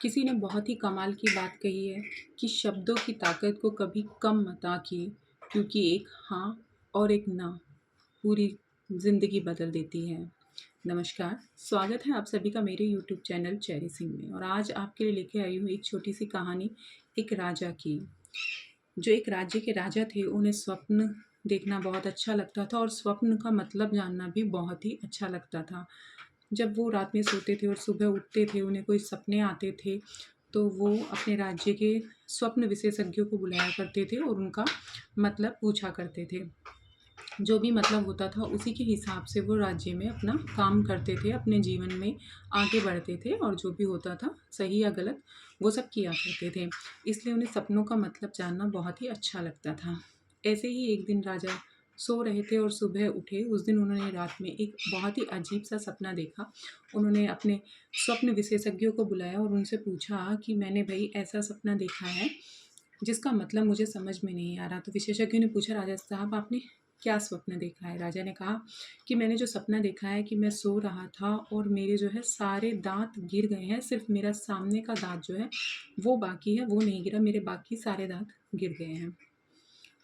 किसी ने बहुत ही कमाल की बात कही है कि शब्दों की ताकत को कभी कम मत आंकिए, क्योंकि एक हाँ और एक ना पूरी ज़िंदगी बदल देती है। नमस्कार, स्वागत है आप सभी का मेरे यूट्यूब चैनल चेरी सिंह में। और आज आपके लिए लेके आई हूँ एक छोटी सी कहानी, एक राजा की। जो एक राज्य के राजा थे, उन्हें स्वप्न देखना बहुत अच्छा लगता था और स्वप्न का मतलब जानना भी बहुत ही अच्छा लगता था। जब वो रात में सोते थे और सुबह उठते थे, उन्हें कोई सपने आते थे, तो वो अपने राज्य के स्वप्न विशेषज्ञों को बुलाया करते थे और उनका मतलब पूछा करते थे। जो भी मतलब होता था, उसी के हिसाब से वो राज्य में अपना काम करते थे, अपने जीवन में आगे बढ़ते थे और जो भी होता था, सही या गलत, वो सब किया करते थे। इसलिए उन्हें सपनों का मतलब जानना बहुत ही अच्छा लगता था। ऐसे ही एक दिन राजा सो रहे थे और सुबह उठे। उस दिन उन्होंने रात में एक बहुत ही अजीब सा सपना देखा। उन्होंने अपने स्वप्न विशेषज्ञों को बुलाया और उनसे पूछा कि मैंने भई ऐसा सपना देखा है, जिसका मतलब मुझे समझ में नहीं आ रहा। तो विशेषज्ञों ने पूछा, राजा साहब आपने क्या स्वप्न देखा है? राजा ने कहा कि मैंने जो सपना देखा है कि मैं सो रहा था और मेरे जो है सारे दाँत गिर गए हैं, सिर्फ़ मेरा सामने का दाँत जो है वो बाकी है, वो नहीं गिरा, मेरे बाकी सारे दाँत गिर गए हैं।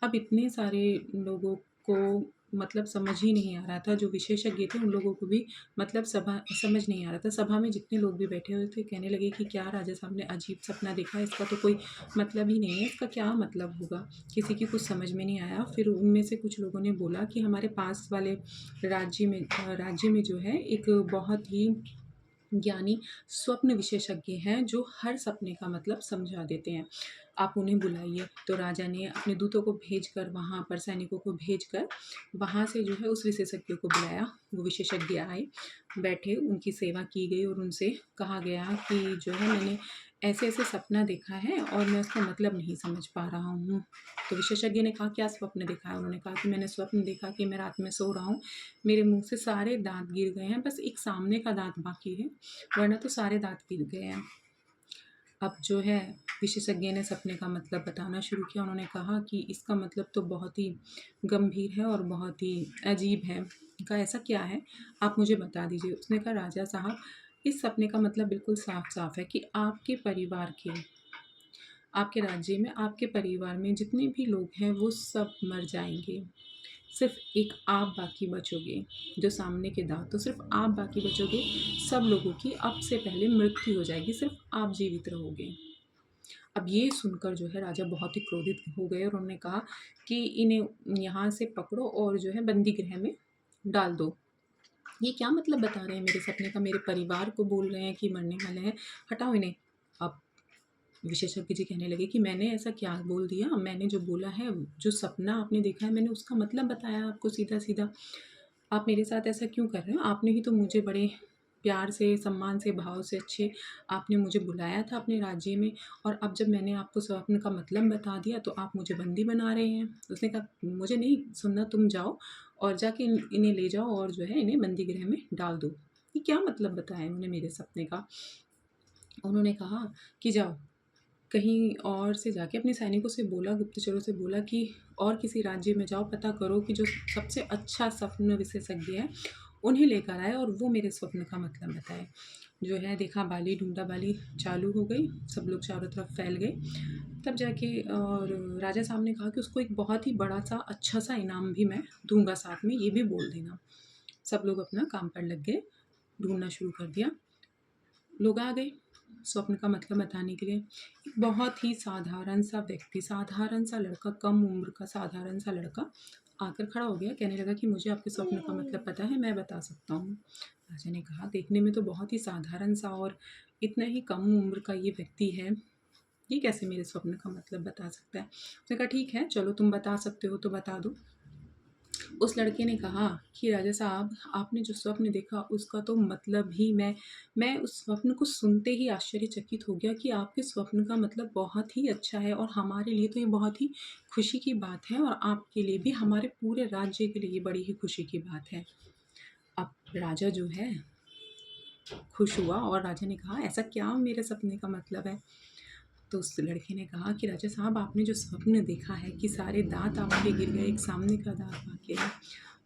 अब इतने सारे लोगों को मतलब समझ ही नहीं आ रहा था, जो विशेषज्ञ थे उन लोगों को भी मतलब समझ नहीं आ रहा था। सभा में जितने लोग भी बैठे हुए थे, कहने लगे कि क्या राजा साहब ने अजीब सपना देखा है, इसका तो कोई मतलब ही नहीं है, इसका क्या मतलब होगा? किसी की कुछ समझ में नहीं आया। फिर उनमें से कुछ लोगों ने बोला कि हमारे पास वाले राज्य में जो है एक बहुत ही ज्ञानी स्वप्न विशेषज्ञ हैं, जो हर सपने का मतलब समझा देते हैं, आप उन्हें बुलाइए। तो राजा ने अपने दूतों को भेजकर, वहाँ पर सैनिकों को भेजकर, वहाँ से जो है उस विशेषज्ञ को बुलाया। वो विशेषज्ञ आए, बैठे, उनकी सेवा की गई और उनसे कहा गया कि जो है मैंने ऐसे-ऐसे सपना देखा है और मैं उसका मतलब नहीं समझ पा रहा हूँ। तो विशेषज्ञ ने कहा, क्या स्वप्न देखा है? उन्होंने कहा कि मैंने स्वप्न देखा कि मैं रात में सो रहा हूँ, मेरे मुँह से सारे दाँत गिर गए हैं, बस एक सामने का दाँत बाकी है, वरना तो सारे दाँत गिर गए हैं। अब जो है विशेषज्ञ ने सपने का मतलब बताना शुरू किया। उन्होंने कहा कि इसका मतलब तो बहुत ही गंभीर है और बहुत ही अजीब है। कहा, ऐसा क्या है? आप मुझे बता दीजिए। उसने कहा, राजा साहब, इस सपने का मतलब बिल्कुल साफ-साफ है कि आपके परिवार के, आपके राज्य में, आपके परिवार में जितने भी लोग हैं वो सब मर जाएँगे। सिर्फ़ एक आप बाकी बचोगे, जो सामने के दाँत, तो सिर्फ़ आप बाकी बचोगे। सब लोगों की अब से पहले मृत्यु हो जाएगी, सिर्फ़ आप जीवित रहोगे। अब ये सुनकर जो है राजा बहुत ही क्रोधित हो गए और उन्होंने कहा कि इन्हें यहाँ से पकड़ो और जो है बंदी गृह में डाल दो। ये क्या मतलब बता रहे हैं मेरे सपने का? मेरे परिवार को बोल रहे हैं कि मरने वाले हैं, हटाओ इन्हें। अब विशेषज्ञ जी कहने लगे कि मैंने ऐसा क्या बोल दिया? मैंने जो बोला है, जो सपना आपने देखा है, मैंने उसका मतलब बताया आपको सीधा-सीधा। आप मेरे साथ ऐसा क्यों कर रहे हो? आपने ही तो मुझे बड़े प्यार से, सम्मान से, भाव से अच्छे आपने मुझे बुलाया था अपने राज्य में, और अब जब मैंने आपको स्वप्न का मतलब बता दिया, तो आप मुझे बंदी बना रहे हैं। उसने कहा, मुझे नहीं सुनना, तुम जाओ और जाके इन्हें ले जाओ और जो है इन्हें बंदी गृह में डाल दो। ये क्या मतलब बताया इन्होंने मेरे सपने का? उन्होंने कहा कि जाओ, कहीं और से जाके अपने सैनिकों से बोला, गुप्तचरों से बोला कि और किसी राज्य में जाओ, पता करो कि जो सबसे अच्छा स्वप्न विशेषज्ञ है, उन्हें लेकर आए और वो मेरे स्वप्न का मतलब बताए। जो है देखा, बाली ढूँढा बाली चालू हो गई, सब लोग चारों तरफ फैल गए। तब जाके और राजा साहब ने कहा कि उसको एक बहुत ही बड़ा-सा अच्छा-सा इनाम भी मैं दूँगा साथ में, ये भी बोल देना। सब लोग अपना काम पर लग गए, ढूँढना शुरू कर दिया। लोग आ गए स्वप्न का मतलब बताने के लिए। एक बहुत ही साधारण सा व्यक्ति, साधारण सा लड़का, कम उम्र का साधारण सा लड़का आकर खड़ा हो गया, कहने लगा कि मुझे आपके स्वप्न का मतलब पता है, मैं बता सकता हूँ। राजा ने कहा, देखने में तो बहुत ही साधारण सा और इतना ही कम उम्र का ये व्यक्ति है, ये कैसे मेरे स्वप्न का मतलब बता सकता है? उसने कहा, ठीक है, चलो तुम बता सकते हो तो बता दो। उस लड़के ने कहा कि राजा साहब, आपने जो स्वप्न देखा उसका तो मतलब ही मैं उस स्वप्न को सुनते ही आश्चर्यचकित हो गया कि आपके स्वप्न का मतलब बहुत ही अच्छा है और हमारे लिए तो ये बहुत ही खुशी की बात है और आपके लिए भी, हमारे पूरे राज्य के लिए ये बड़ी ही खुशी की बात है। अब राजा जो है खुश हुआ और राजा ने कहा, ऐसा क्या मेरे सपने का मतलब है? तो उस लड़के ने कहा कि राजा साहब, आपने जो स्वप्न देखा है कि सारे दाँत आपके गिर गए, एक सामने का दाँत बाकी है।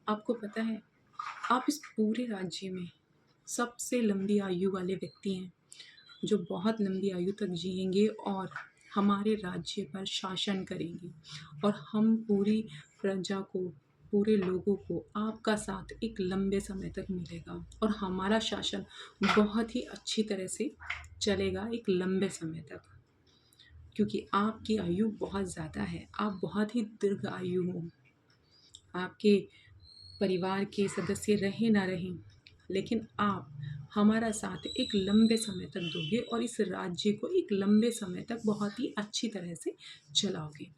आपको पता है, आप इस पूरे राज्य में सबसे लंबी आयु वाले व्यक्ति हैं। जो बहुत लंबी आयु तक जिएंगे और हमारे राज्य पर शासन करेंगे, और हम पूरी प्रजा को, पूरे लोगों को आपका साथ एक लंबे समय तक मिलेगा, और हमारा शासन बहुत ही अच्छी तरह से चलेगा एक लंबे समय तक, क्योंकि आपकी आयु बहुत ज़्यादा है, आप बहुत ही दीर्घ आयु हो। आपके परिवार के सदस्य रहें ना रहें, लेकिन आप हमारा साथ एक लंबे समय तक दोगे और इस राज्य को एक लंबे समय तक बहुत ही अच्छी तरह से चलाओगे।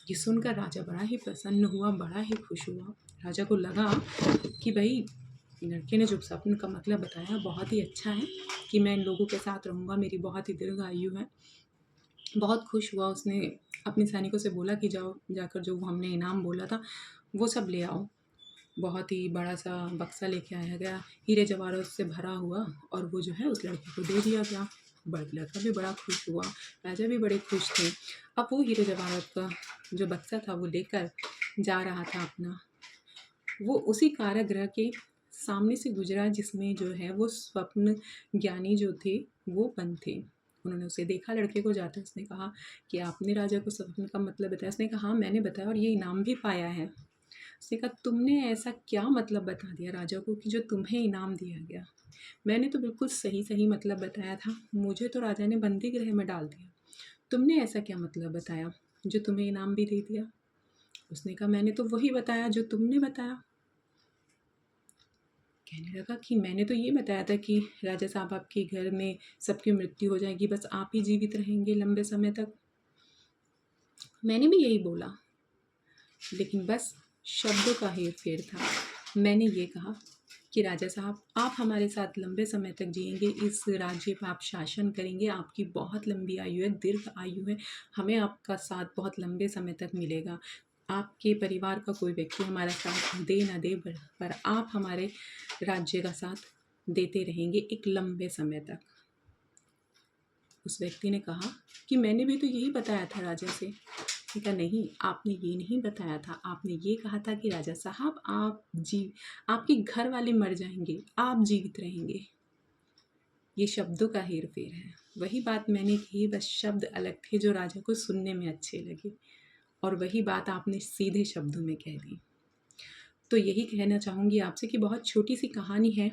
ये सुनकर राजा बड़ा ही प्रसन्न हुआ, बड़ा ही खुश हुआ। राजा को लगा कि भाई लड़के ने जो सपन का मतलब बताया बहुत ही अच्छा है, कि मैं इन लोगों के साथ रहूँगा, मेरी बहुत ही दीर्घ आयु है। बहुत खुश हुआ। उसने अपने सैनिकों से बोला कि जाओ, जाकर जो हमने इनाम बोला था वो सब ले आओ। बहुत ही बड़ा सा बक्सा लेके आया गया, हीरे जवाहरात से भरा हुआ, और वो जो है उस लड़के को दे दिया गया। लड़का भी बड़ा खुश हुआ, राजा भी बड़े खुश थे। अब वो हीरे जवाहरात का जो बक्सा था वो लेकर जा रहा था अपना। वो उसी कारागृह के सामने से गुजरा जिसमें जो है वो स्वप्न ज्ञानी जो थे वो बंद थे। उन्होंने उसे देखा, लड़के को जाते। उसने कहा कि आपने राजा को स्वप्न का मतलब बताया? उसने कहा हाँ मैंने बताया, और ये इनाम भी पाया है। उसने कहा तुमने ऐसा क्या मतलब बता दिया राजा को कि जो तुम्हें इनाम दिया गया? मैंने तो बिल्कुल सही सही मतलब बताया था, मुझे तो राजा ने बंदी गृह में डाल दिया। तुमने ऐसा क्या मतलब बताया जो तुम्हें इनाम भी दे दिया? उसने कहा मैंने तो वही बताया जो तुमने बताया। कहने लगा कि मैंने तो ये बताया था कि राजा साहब आपके घर में सबकी मृत्यु हो जाएगी, बस आप ही जीवित रहेंगे लंबे समय तक। मैंने भी यही बोला, लेकिन बस शब्दों का हेर फेर था। मैंने ये कहा कि राजा साहब आप हमारे साथ लंबे समय तक जिएंगे, इस राज्य पर आप शासन करेंगे, आपकी बहुत लंबी आयु है, दीर्घ आयु है, हमें आपका साथ बहुत लंबे समय तक मिलेगा। आपके परिवार का कोई व्यक्ति हमारा साथ दे ना दे, पर आप हमारे राज्य का साथ देते रहेंगे एक लंबे समय तक। उस व्यक्ति ने कहा कि मैंने भी तो यही बताया था राजा से। उसने कहा नहीं, आपने ये नहीं बताया था, आपने ये कहा था कि राजा साहब आपके घर वाले मर जाएंगे, आप जीवित रहेंगे। ये शब्दों का हेर फेर है। वही बात मैंने कही, बस शब्द अलग थे जो राजा को सुनने में अच्छे लगे, और वही बात आपने सीधे शब्दों में कह दी। तो यही कहना चाहूँगी आपसे कि बहुत छोटी सी कहानी है,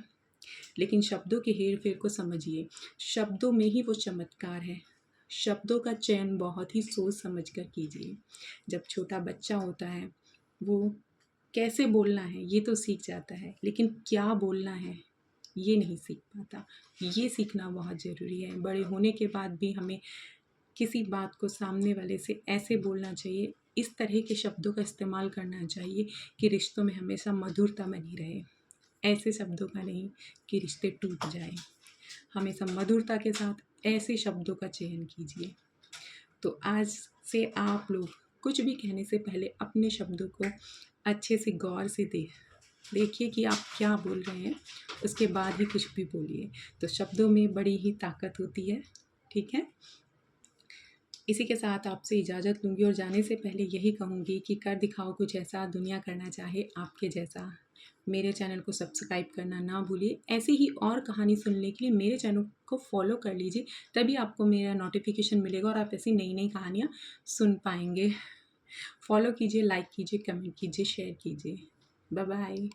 लेकिन शब्दों के हेर फेर को समझिए। शब्दों में ही वो चमत्कार है। शब्दों का चयन बहुत ही सोच समझ कर कीजिए। जब छोटा बच्चा होता है वो कैसे बोलना है ये तो सीख जाता है, लेकिन क्या बोलना है ये नहीं सीख पाता। ये सीखना बहुत ज़रूरी है। बड़े होने के बाद भी हमें किसी बात को सामने वाले से ऐसे बोलना चाहिए, इस तरह के शब्दों का इस्तेमाल करना चाहिए कि रिश्तों में हमेशा मधुरता बनी रहे। ऐसे शब्दों का नहीं कि रिश्ते टूट जाए। हमेशा मधुरता के साथ ऐसे शब्दों का चयन कीजिए। तो आज से आप लोग कुछ भी कहने से पहले अपने शब्दों को अच्छे से गौर से देखिए कि आप क्या बोल रहे हैं, उसके बाद ही कुछ भी बोलिए। तो शब्दों में बड़ी ही ताकत होती है। ठीक है, इसी के साथ आपसे इजाज़त लूँगी, और जाने से पहले यही कहूँगी कि कर दिखाओ कुछ ऐसा, दुनिया करना चाहे आपके जैसा। मेरे चैनल को सब्सक्राइब करना ना भूलिए। ऐसे ही और कहानी सुनने के लिए मेरे चैनल को फॉलो कर लीजिए, तभी आपको मेरा नोटिफिकेशन मिलेगा और आप ऐसी नई नई कहानियाँ सुन पाएंगे। फॉलो कीजिए, लाइक कीजिए, कमेंट कीजिए, शेयर कीजिए। Bye bye.